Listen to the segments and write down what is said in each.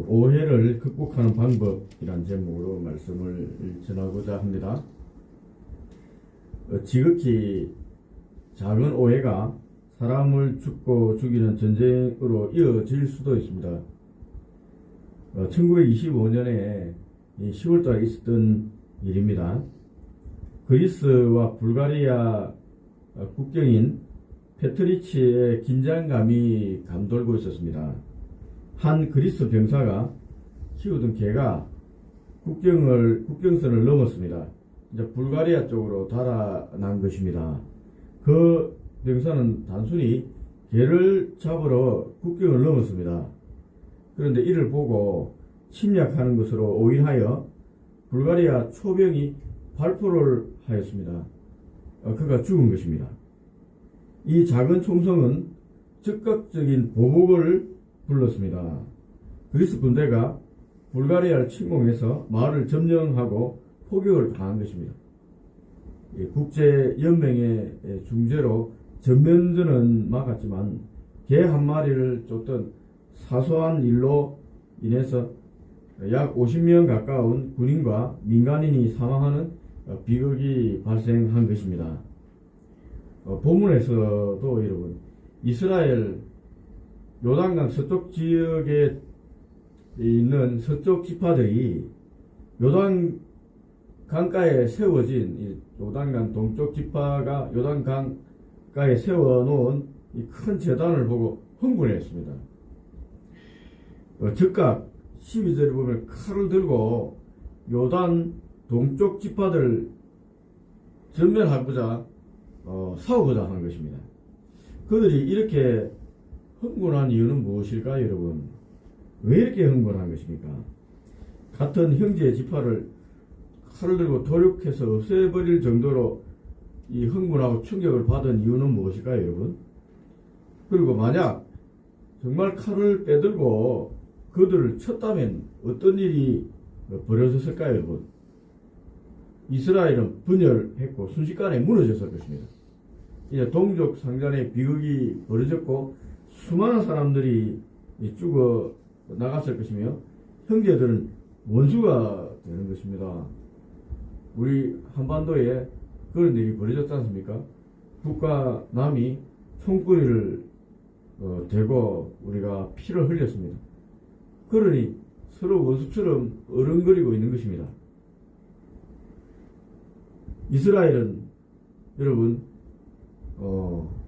오해를 극복하는 방법이란 제목으로 말씀을 전하고자 합니다. 지극히 작은 오해가 사람을 죽고 죽이는 전쟁으로 이어질 수도 있습니다. 1925년에 10월달에 있었던 일입니다. 그리스와 불가리아 국경인 페트리치에 긴장감이 감돌고 있었습니다. 한 그리스 병사가 키우던 개가 국경선을 넘었습니다. 이제 불가리아 쪽으로 달아난 것입니다. 그 병사는 단순히 개를 잡으러 국경을 넘었습니다. 그런데 이를 보고 침략하는 것으로 오인하여 불가리아 초병이 발포를 하였습니다. 그가 죽은 것입니다. 이 작은 총성은 즉각적인 보복을 불렀습니다. 그리스 군대가 불가리아를 침공해서 마을을 점령하고 포격을 당한 것입니다. 국제연맹의 중재로 전면전은 막았지만 개 한 마리를 쫓던 사소한 일로 인해서 약 50명 가까운 군인과 민간인이 사망하는 비극이 발생한 것입니다. 본문에서도 여러분, 이스라엘 요단강 서쪽 지역에 있는 서쪽 지파들이 요단 강가에 세워진 이 요단강 동쪽 지파가 요단 강가에 세워놓은 이 큰 제단을 보고 흥분했습니다. 즉각 12절에 보면 칼을 들고 요단 동쪽 지파들을 전멸하고자 싸우고자 하는 것입니다. 그들이 이렇게 흥분한 이유는 무엇일까요, 여러분? 왜 이렇게 흥분한 것입니까? 같은 형제 지파를 칼을 들고 도륙해서 없애버릴 정도로 이 흥분하고 충격을 받은 이유는 무엇일까요, 여러분? 그리고 만약 정말 칼을 빼들고 그들을 쳤다면 어떤 일이 벌어졌을까요, 여러분? 이스라엘은 분열했고 순식간에 무너졌을 것입니다. 이제 동족 상잔의 비극이 벌어졌고 수많은 사람들이 죽어 나갔을 것이며 형제들은 원수가 되는 것입니다. 우리 한반도에 그런 일이 벌어졌지 않습니까? 북과 남이 총구리를 대고 우리가 피를 흘렸습니다. 그러니 서로 원수처럼 어른거리고 있는 것입니다. 이스라엘은 여러분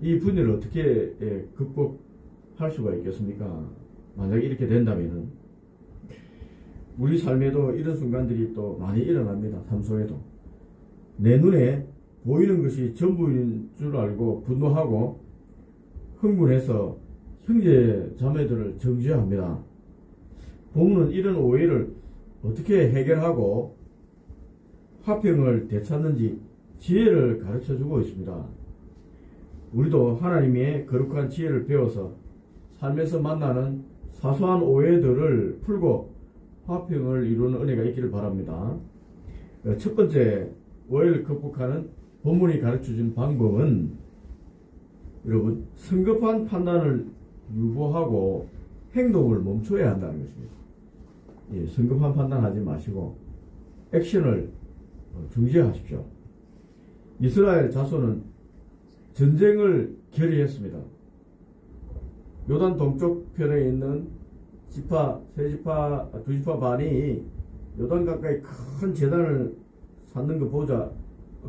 이 분열을 어떻게 극복할 수가 있겠습니까? 만약에 이렇게 된다면은 우리 삶에도 이런 순간들이 또 많이 일어납니다. 삶 속에도 내 눈에 보이는 것이 전부인 줄 알고 분노하고 흥분해서 형제 자매들을 정죄합니다. 본문은 이런 오해를 어떻게 해결하고 화평을 되찾는지 지혜를 가르쳐주고 있습니다. 우리도 하나님의 거룩한 지혜를 배워서 삶에서 만나는 사소한 오해들을 풀고 화평을 이루는 은혜가 있기를 바랍니다. 첫 번째, 오해를 극복하는 본문이 가르쳐준 방법은 여러분, 성급한 판단을 유보하고 행동을 멈춰야 한다는 것입니다. 성급한 판단하지 마시고 액션을 중지하십시오. 이스라엘 자손은 전쟁을 결의했습니다. 요단 동쪽 편에 있는 지파, 세 지파, 두 지파 반이 요단 가까이 큰 제단을 쌓는 거 보자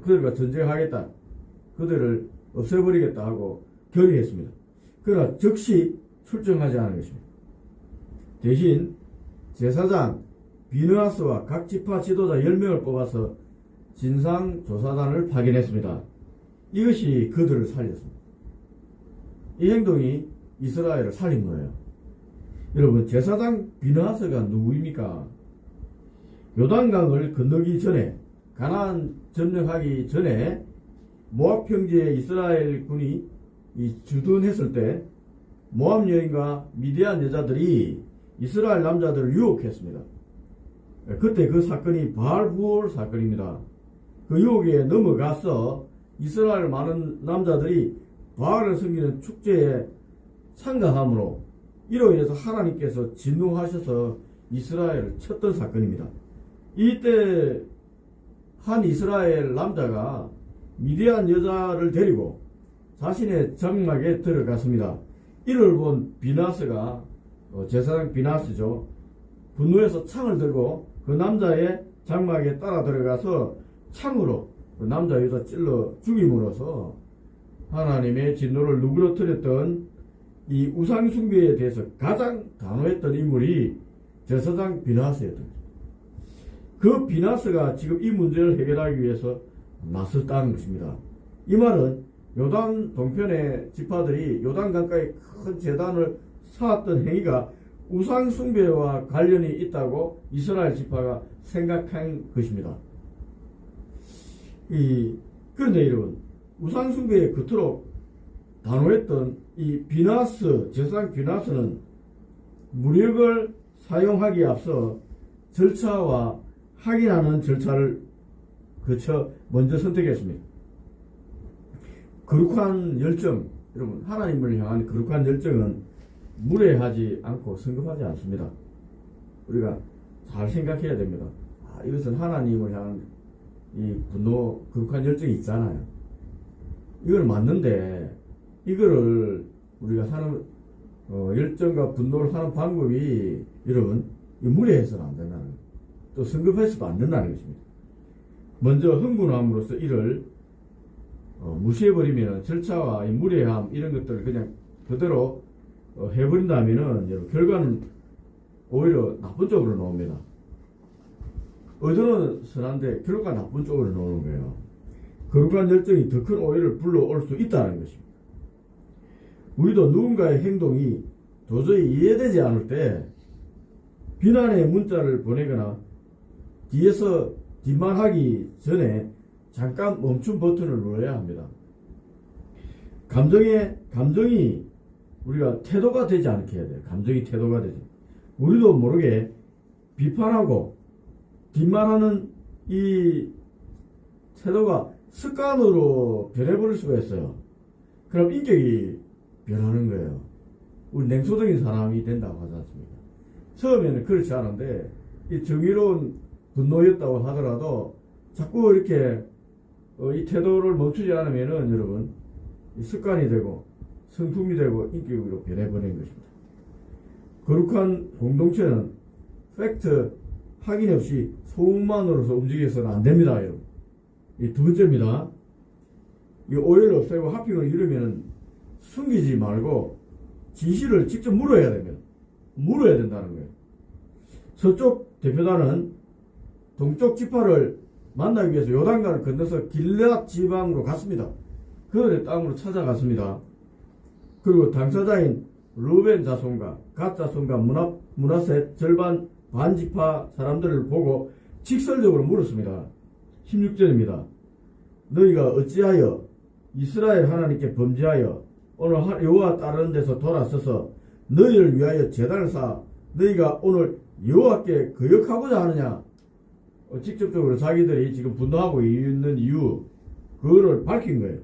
그들과 전쟁하겠다, 그들을 없애버리겠다 하고 결의했습니다. 그러나 즉시 출정하지 않은 것입니다. 대신 제사장 비느하스와 각 지파 지도자 10명을 뽑아서 진상조사단을 파견했습니다. 이것이 그들을 살렸습니다. 이 행동이 이스라엘을 살린 거예요. 여러분, 제사장 비느하스가 누구입니까? 요단강을 건너기 전에, 가나안 점령하기 전에 모압 평지에 이스라엘 군이 주둔했을 때 모압 여인과 미디안 여자들이 이스라엘 남자들을 유혹했습니다. 그때 그 사건이 바알부올 사건입니다. 그 유혹에 넘어가서 이스라엘 많은 남자들이 바알을 섬기는 축제에 참가함으로 이로 인해서 하나님께서 진노하셔서 이스라엘을 쳤던 사건입니다. 이때 한 이스라엘 남자가 미디안 여자를 데리고 자신의 장막에 들어갔습니다. 이를 본 비나스가 제사장 비나스죠. 분노해서 창을 들고 그 남자의 장막에 따라 들어가서 창으로 그 남자 여자 찔러 죽임으로써 하나님의 진노를 누그러뜨렸던 이 우상숭배에 대해서 가장 단호했던 인물이 제사장 비나스였던 거죠. 그 비나스가 지금 이 문제를 해결하기 위해서 나섰다는 것입니다. 이 말은 요단 동편의 지파들이 요단 강가에 큰 제단을 쌓았던 행위가 우상숭배와 관련이 있다고 이스라엘 지파가 생각한 것입니다. 그런데 여러분, 우상숭배에 그토록 단호했던 이 비나스, 제사장 비나스는 무력을 사용하기에 앞서 절차와 확인하는 절차를 거쳐 먼저 선택했습니다. 거룩한 열정, 여러분, 하나님을 향한 거룩한 열정은 무례하지 않고 성급하지 않습니다. 우리가 잘 생각해야 됩니다. 이것은 하나님을 향한 이 분노, 거룩한 열정이 있잖아요. 이걸 맞는데, 이거를 우리가 사는, 열정과 분노를 하는 방법이, 여러분, 무례해서는 안 된다는 거예요. 또 성급해서도 안 된다는 것입니다. 먼저 흥분함으로써 이를 무시해버리면 절차와 이 무례함 이런 것들을 그냥 그대로 해버린다면은 여러분 결과는 오히려 나쁜 쪽으로 나옵니다. 의도는 선한데 결과가 나쁜 쪽으로 나오는 거예요. 거룩한 열정이 더 큰 오해를 불러올 수 있다는 것입니다. 우리도 누군가의 행동이 도저히 이해되지 않을 때 비난의 문자를 보내거나 뒤에서 뒷말하기 전에 잠깐 멈춤 버튼을 눌러야 합니다. 감정이 우리가 태도가 되지 않게 해야 돼요. 감정이 태도가 되지. 우리도 모르게 비판하고 뒷말하는 이 태도가 습관으로 변해버릴 수가 있어요. 그럼 인격이 변하는 거예요. 우리 냉소적인 사람이 된다고 하지 않습니까? 처음에는 그렇지 않은데 이 정의로운 분노였다고 하더라도 자꾸 이렇게 이 태도를 멈추지 않으면은 여러분 이 습관이 되고 성품이 되고 인격으로 변해버리는 것입니다. 거룩한 공동체는 팩트 확인 없이 소문만으로서 움직여서는 안 됩니다, 여러분. 이 두 번째입니다. 이 오해를 없애고 하필을 이루면 숨기지 말고 진실을 직접 물어야 됩니다. 물어야 된다는 거예요. 서쪽 대표단은 동쪽 지파를 만나기 위해서 요단강을 건너서 길앗 지방으로 갔습니다. 그들의 땅으로 찾아갔습니다. 그리고 당사자인 루벤 자손과 갓 자손과 므낫세 절반 반지파 사람들을 보고 직설적으로 물었습니다. 16절입니다. 너희가 어찌하여 이스라엘 하나님께 범죄하여 오늘 여호와 따르는 데서 돌아서서 너희를 위하여 제단을 쌓아 너희가 오늘 여호와께 거역하고자 하느냐? 직접적으로 자기들이 지금 분노하고 있는 이유 그거를 밝힌 거예요.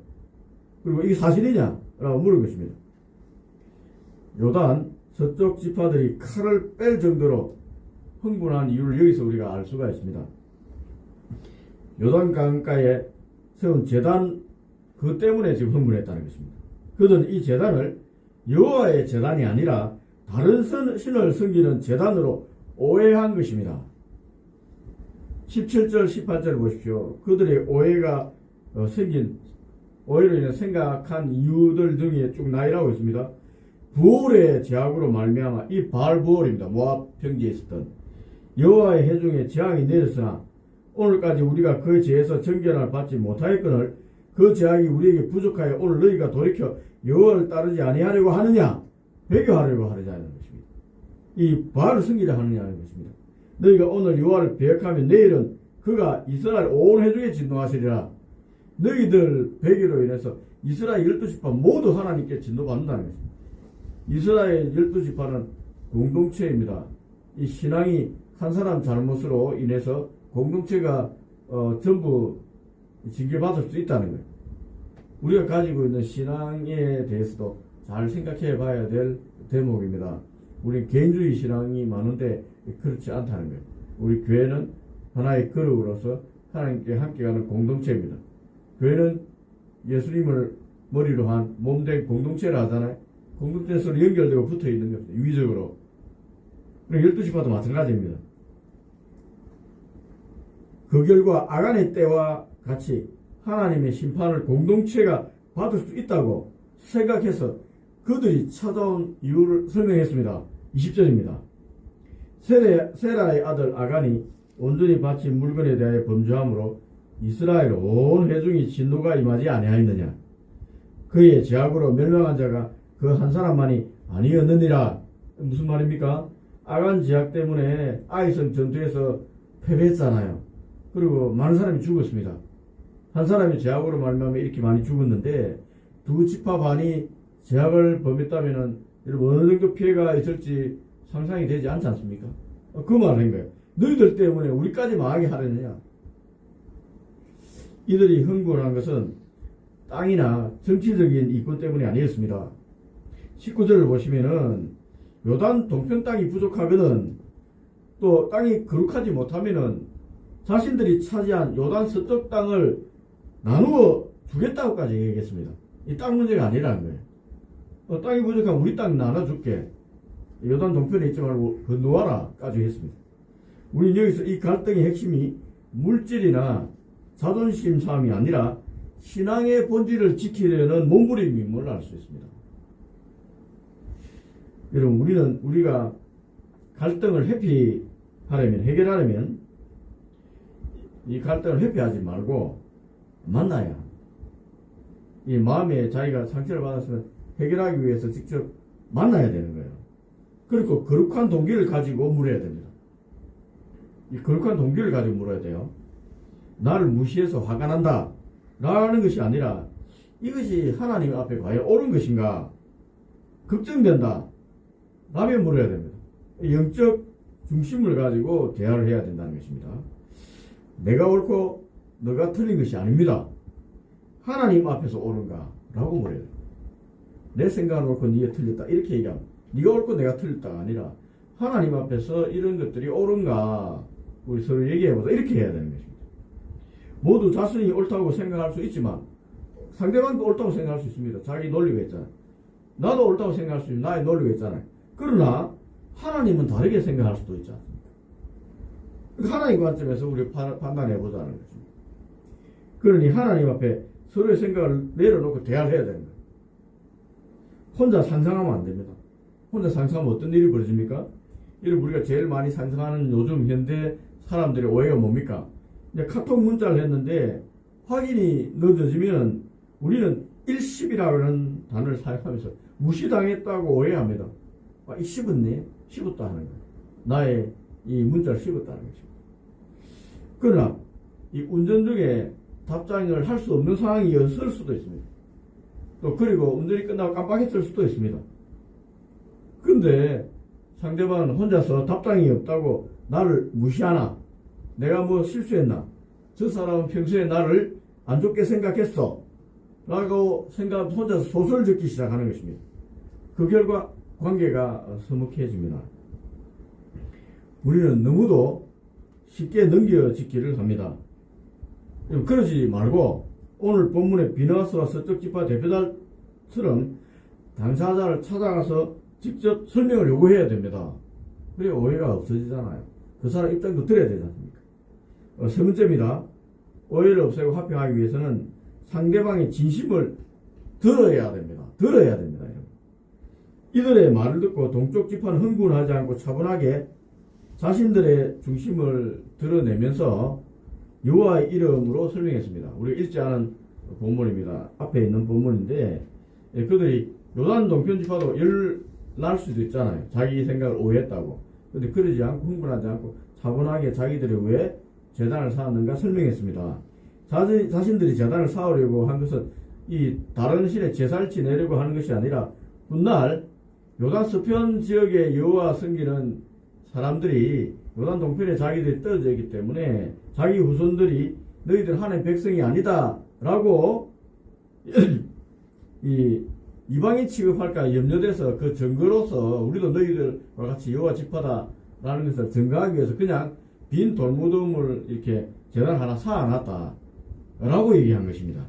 그리고 이게 사실이냐? 라고 물은 것입니다. 요단 서쪽 지파들이 칼을 뺄 정도로 흥분한 이유를 여기서 우리가 알 수가 있습니다. 요단 강가에 세운 제단 그 때문에 지금 흥분했다는 것입니다. 그들은 이 제단을 여호와의 제단이 아니라 다른 신을 섬기는 제단으로 오해한 것입니다. 17절 18절을 보십시오. 그들의 오해가 생긴 오해로 인해 생각한 이유들 등이 쭉 나열하고 있습니다. 부올의 제약으로 말미암아 이 바알부올입니다. 모압 평지에 있었던 여호와의 회중에 재앙이 내렸으나 오늘까지 우리가 그 죄에서 정결을 받지 못하였거늘 그 제약이 우리에게 부족하여 오늘 너희가 돌이켜 여호와를 따르지 아니하려고 하느냐? 배교하려고 하느냐는 것입니다. 이 바알을 섬기려 하느냐는 것입니다. 너희가 오늘 여호와를 배역하면 내일은 그가 이스라엘 온 회중에 진노하시리라. 너희들 배교로 인해서 이스라엘 12지파 모두 하나님께 진노받는다는 것입니다. 이스라엘 12지파는 공동체입니다. 이 신앙이 한 사람 잘못으로 인해서 공동체가 전부 징계받을 수 있다는 거예요. 우리가 가지고 있는 신앙에 대해서도 잘 생각해 봐야 될 대목입니다. 우리 개인주의 신앙이 많은데 그렇지 않다는 거예요. 우리 교회는 하나의 그룹으로서 하나님께 함께 가는 공동체입니다. 교회는 예수님을 머리로 한 몸된 공동체를 하잖아요. 공동체에 서로 연결되고 붙어 있는 겁니다. 유기적으로. 그리고 12지파도 마찬가지입니다. 그 결과 아간의 때와 같이 하나님의 심판을 공동체가 받을 수 있다고 생각해서 그들이 찾아온 이유를 설명했습니다. 20절입니다. 세라의 아들 아간이 온전히 바친 물건에 대하여 범죄함으로 이스라엘 온 회중이 진노가 임하지 아니하였느냐. 그의 죄악으로 멸망한 자가 그 한 사람만이 아니었느니라. 무슨 말입니까? 아간 죄악 때문에 아이성 전투에서 패배했잖아요. 그리고 많은 사람이 죽었습니다. 한 사람이 죄악으로 말미암아 이렇게 많이 죽었는데 두 지파 반이 죄악을 범했다면은 어느 정도 피해가 있을지 상상이 되지 않지 않습니까? 그 말인 거예요. 너희들 때문에 우리까지 망하게 하려느냐. 이들이 흥분한 것은 땅이나 정치적인 이권 때문이 아니었습니다. 19절을 보시면은 요단 동편 땅이 부족하거든 또 땅이 거룩하지 못하면은 자신들이 차지한 요단 서쪽 땅을 나누어 주겠다고까지 얘기했습니다. 이 땅 문제가 아니라는 거예요. 땅이 부족하면 우리 땅 나눠줄게. 요단 동편에 있지 말고 건너와라 까지 했습니다. 우리는 여기서 이 갈등의 핵심이 물질이나 자존심 싸움이 아니라 신앙의 본질을 지키려는 몸부림임을 알 수 있습니다. 여러분, 우리가 갈등을 회피하려면, 해결하려면 이 갈등을 회피하지 말고 만나야 이 마음에 자기가 상처를 받았으면 해결하기 위해서 직접 만나야 되는 거예요. 그리고 거룩한 동기를 가지고 물어야 됩니다. 이 거룩한 동기를 가지고 물어야 돼요. 나를 무시해서 화가 난다 라는 것이 아니라 이것이 하나님 앞에 과연 옳은 것인가 걱정된다 라면 물어야 됩니다. 영적 중심을 가지고 대화를 해야 된다는 것입니다. 내가 옳고 너가 틀린 것이 아닙니다. 하나님 앞에서 옳은가 라고 물어야 돼요. 내 생각은 옳고 네가 틀렸다 이렇게 얘기하면 네가 옳고 내가 틀렸다가 아니라 하나님 앞에서 이런 것들이 옳은가 우리 서로 얘기해보자 이렇게 해야 되는 것입니다. 모두 자신이 옳다고 생각할 수 있지만 상대방도 옳다고 생각할 수 있습니다. 자기 논리가 있잖아요. 나도 옳다고 생각할 수 있는 나의 논리가 있잖아요. 그러나 하나님은 다르게 생각할 수도 있지 않습니까? 하나님 관점에서 우리 판단해보자는 것입니다. 그러니 하나님 앞에 서로의 생각을 내려놓고 대화를 해야 되는 거예요. 혼자 상상하면 안 됩니다. 혼자 상상하면 어떤 일이 벌어집니까? 이런 우리가 제일 많이 상상하는 요즘 현대 사람들의 오해가 뭡니까? 이제 카톡 문자를 했는데 확인이 늦어지면 우리는 일십이라는 단어를 사용하면서 무시당했다고 오해합니다. 이 씹었네? 씹었다 하는 거예요. 나의 이 문자를 씹었다는 것입니다. 그러나 이 운전 중에 답장을 할 수 없는 상황이 있을 수도 있습니다. 또 그리고 운전이 끝나고 깜빡했을 수도 있습니다. 근데 상대방은 혼자서 답장이 없다고 나를 무시하나? 내가 뭐 실수했나? 저 사람은 평소에 나를 안 좋게 생각했어 라고 생각하면서 혼자서 소설을 적기 시작하는 것입니다. 그 결과 관계가 서먹해집니다. 우리는 너무도 쉽게 넘겨지기를 합니다. 그러지 말고 오늘 본문의 비너스와 서쪽 지파 대표자처럼 당사자를 찾아가서 직접 설명을 요구해야 됩니다. 그래야 오해가 없어지잖아요. 그 사람 입장도 들어야 되지 않습니까? 세 번째입니다. 오해를 없애고 화평하기 위해서는 상대방의 진심을 들어야 됩니다. 들어야 됩니다. 여러분. 이들의 말을 듣고 동쪽 지파는 흥분하지 않고 차분하게 자신들의 중심을 드러내면서 여호와의 이름으로 설명했습니다. 우리가 읽지 않은 본문입니다. 앞에 있는 본문인데 그들이 요단 동편 지파도 열날 수도 있잖아요. 자기 생각을 오해했다고. 근데 그러지 않고 흥분하지 않고 차분하게 자기들이 왜 제단을 쌓았는가 설명했습니다. 자신들이 제단을 쌓으려고 한 것은 이 다른 신의 제사를 지내려고 하는 것이 아니라 훗날 요단 서편 지역의 여호와 섬기는 사람들이 요단 동편에 자기들이 떨어져 있기 때문에 자기 후손들이 너희들 하나님 백성이 아니다 라고 이 이방인 취급할까 염려돼서 그 증거로서 우리도 너희들과 같이 여호와 지파다라는 것을 증거하기 위해서 그냥 빈 돌무덤을 이렇게 제단 하나 쌓아놨다 라고 얘기한 것입니다.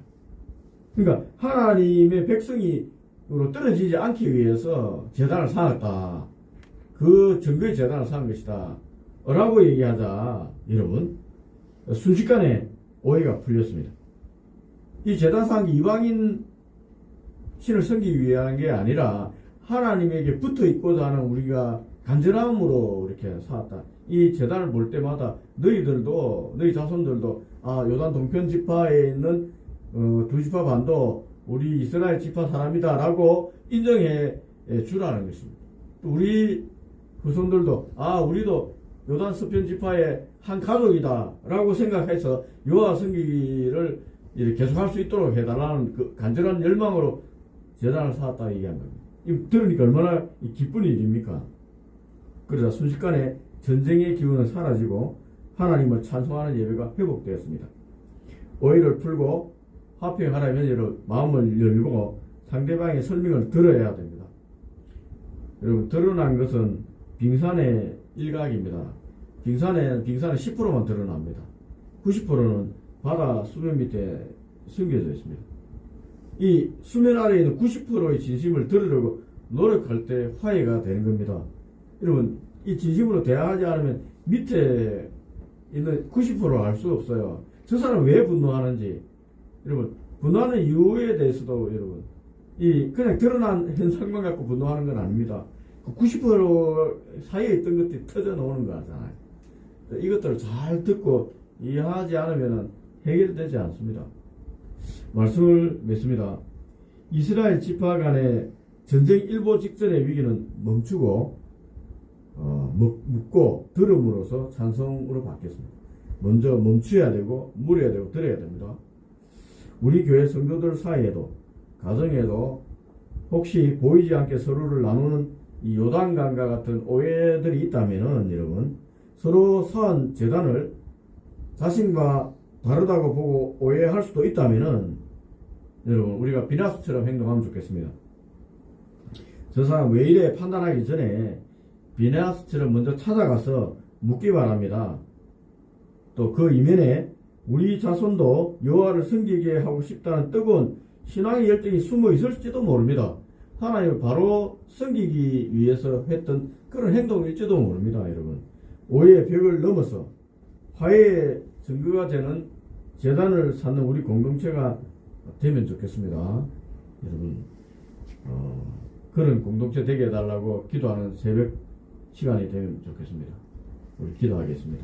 그러니까 하나님의 백성으로 떨어지지 않기 위해서 제단을 쌓았다. 그 증거의 제단을 쌓은 것이다 라고 얘기하자 여러분 순식간에 오해가 풀렸습니다. 이 제단 쌓은 게 이방인 신을 섬기기 위한 게 아니라 하나님에게 붙어 있고자 하는 우리가 간절함으로 이렇게 쌓았다. 이 제단을 볼 때마다 너희들도 너희 자손들도 요단 동편 지파에 있는 두 지파 반도 우리 이스라엘 지파 사람이다 라고 인정해 주라는 것입니다. 우리 후손들도 우리도 요단 서편 지파의 한 가족이다 라고 생각해서 여호와 섬기기를 계속할 수 있도록 해달라는 그 간절한 열망으로 제단을 쌓았다 얘기한 겁니다. 들으니까 얼마나 기쁜 일입니까? 그러자 순식간에 전쟁의 기운은 사라지고 하나님을 찬송하는 예배가 회복되었습니다. 오해를 풀고 화평하려면 마음을 열고 상대방의 설명을 들어야 됩니다. 여러분 드러난 것은 빙산의 일각입니다. 빙산은 10%만 드러납니다. 90%는 바다 수면 밑에 숨겨져 있습니다. 이 수면 아래에 있는 90%의 진심을 들으려고 노력할 때 화해가 되는 겁니다. 여러분 이 진심으로 대화하지 않으면 밑에 있는 90%를 알 수 없어요. 저 사람 왜 분노하는지 여러분 분노하는 이유에 대해서도 여러분 그냥 드러난 현상만 갖고 분노하는 건 아닙니다. 그 90% 사이에 있던 것들이 터져 나오는 거잖아요. 이것들을 잘 듣고 이해하지 않으면 해결되지 않습니다. 말씀을 맺습니다. 이스라엘 지파 간의 전쟁 일보 직전의 위기는 멈추고 묻고 들음으로써 찬송으로 바뀌었습니다. 먼저 멈춰야 되고 물어야 되고 들어야 됩니다. 우리 교회 성도들 사이에도 가정에도 혹시 보이지 않게 서로를 나누는 이 요단강과 같은 오해들이 있다면은 여러분 서로 쌓은 제단을 자신과 다르다고 보고 오해할 수도 있다면은 여러분 우리가 비나스처럼 행동하면 좋겠습니다. 저 사람 왜 이래 판단하기 전에 비나스처럼 먼저 찾아가서 묻기 바랍니다. 또 그 이면에 우리 자손도 여호와를 섬기게 하고 싶다는 뜨거운 신앙의 열정이 숨어 있을지도 모릅니다. 하나님을 바로 섬기기 위해서 했던 그런 행동일지도 모릅니다. 여러분 오해의 벽을 넘어서 화해의 증거가 되는 제단을 쌓는 우리 공동체가 되면 좋겠습니다. 여러분 그런 공동체 되게 해달라고 기도하는 새벽 시간이 되면 좋겠습니다. 우리 기도하겠습니다.